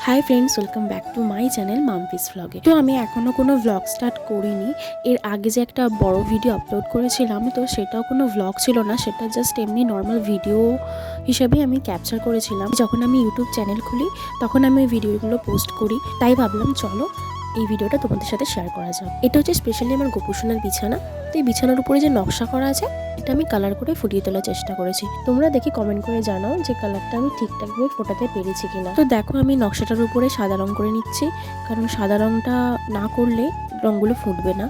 High friends, welcome back to my channel Mampi's ভ্লগে। তো আমি এখনও কোনো ভ্লগ স্টার্ট করিনি। এর আগে যে একটা বড় ভিডিও আপলোড করেছিলাম, তো সেটাও কোনো ভ্লগ ছিল না, সেটা জাস্ট এমনি নর্মাল ভিডিও হিসাবে আমি ক্যাপচার করেছিলাম। যখন আমি ইউটিউব চ্যানেল খুলি তখন আমি ওই ভিডিওগুলো পোস্ট করি, তাই ভাবলাম চলো এই ভিডিওটা তোমাদের সাথে শেয়ার করা যাক। এটা হচ্ছে স্পেশালি আমার গোপুসোনার বিছানা। তো এই বিছানার উপরে যে নকশা করা আছে এটা আমি কালার করে ফুটিয়ে তোলার চেষ্টা করেছি। তোমরা দেখি কমেন্ট করে জানাও যে কালারটা আমি ঠিকঠাকভাবে ফোটাতে পেরেছি কিনা। তো দেখো আমি নকশাটার উপরে সাদা রং করে নিচ্ছি, কারণ সাদা রংটা না করলে রঙগুলো ফুটবে না।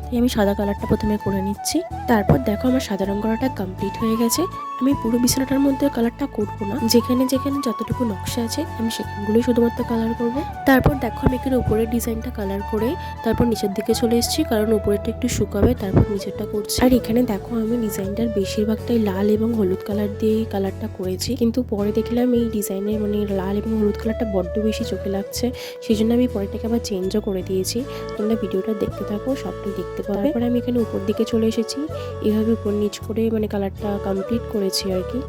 তাই আমি সাদা কালারটা প্রথমে করে নিচ্ছি। তারপর দেখো আমার সাদা রং করাটা কমপ্লিট হয়ে গেছে। আমি পুরো বিছানাটার মধ্যে কালারটা করবো না, যেখানে যেখানে যতটুকু নকশা আছে আমি সেখানগুলোই শুধুমাত্র কালার করব। তারপর দেখো আমি এখানে উপরের ডিজাইনটা কালার করে তারপর নিচের দিকে চলে এসেছি, কারণ উপরেরটা একটু শুকাবে, তারপর নিচেরটা করছি। আর এখানে দেখো আমি ডিজাইনটার বেশিরভাগটাই লাল এবং হলুদ কালার দিয়ে কালারটা করেছি, কিন্তু পরে দেখলাম এই ডিজাইনের মানে লাল এবং হলুদ কালারটা বড্ড বেশি চোখে লাগছে, সেই জন্য আমি পরেরটাকে আবার চেঞ্জও করে দিয়েছি। তোমরা ভিডিওটা দেখতে থাকো, সবটাই দেখতে পাবে। তারপরে আমি এখানে উপর দিকে চলে এসেছি, এইভাবে উপর নিচ করে মানে কালারটা কমপ্লিট করেছি আর কি।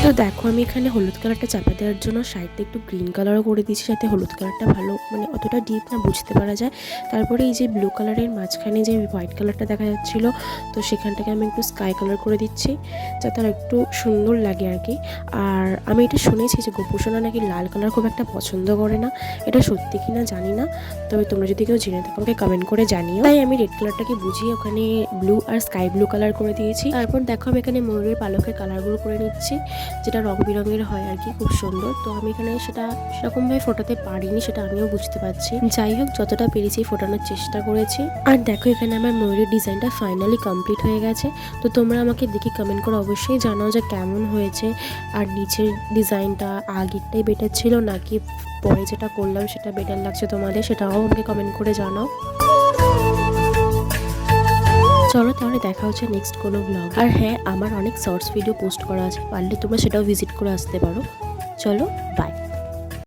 তো দেখো আমি এখানে হলুদ কালারটা চাপা দেওয়ার জন্য সাইডটা একটু গ্রিন কালারও করে দিয়েছি, যাতে হলুদ কালারটা ভালো মানে অতটা ডিপ না বুঝতে পারা যায়। তারপরে এই যে ব্লু কালারের মাঝখানে যে হোয়াইট কালারটা দেখা যাচ্ছিল, তো সেখানটাকে আমি একটু স্কাই কালার করে দিচ্ছি, যাতে আর একটু সুন্দর লাগে আর কি। আর আমি এটা শুনেছি যে গোপুসোনা নাকি লাল কালার খুব একটা পছন্দ করে না, এটা সত্যি কিনা জানি না, তবে তোমরা যদি কেউ জেনে থাকো আমাকে কমেন্ট করে জানিও। তাই আমি রেড কালারটাকে বুঝিয়ে ওখানে ব্লু আর স্কাই ব্লু কালার করে দিয়েছি। তারপর দেখো আমি এখানে ময়ূরের পালকের কালারগুলো করে নিচ্ছি, যেটা রং বেরঙের হয় আর কি, খুব সুন্দর। তো আমি এখানে সেটা সেরকমভাবে ফোটাতে পারিনি, সেটা আমিও বুঝতে পারছি। যাই হোক, যতটা পেরেছি ফোটানোর চেষ্টা করেছি। আর দেখো এখানে আমার ময়ূরের ডিজাইনটা ফাইনালি কমপ্লিট হয়ে গেছে। তো তোমরা আমাকে দেখি কমেন্ট করে অবশ্যই জানাও যে কেমন হয়েছে, আর নিচের ডিজাইনটা আগেরটাই বেটার ছিল নাকি পরে যেটা করলাম সেটা বেটার লাগছে তোমাদের, সেটাও আমাকে কমেন্ট করে জানাও। চলো তাহলে দেখা হচ্ছে নেক্সট কোনো ব্লগ। আর হ্যাঁ, আমার অনেক শর্টস ভিডিও পোস্ট করা আছে, পারলে তোমরা সেটাও ভিজিট করে আসতে পারো। চলো বাই।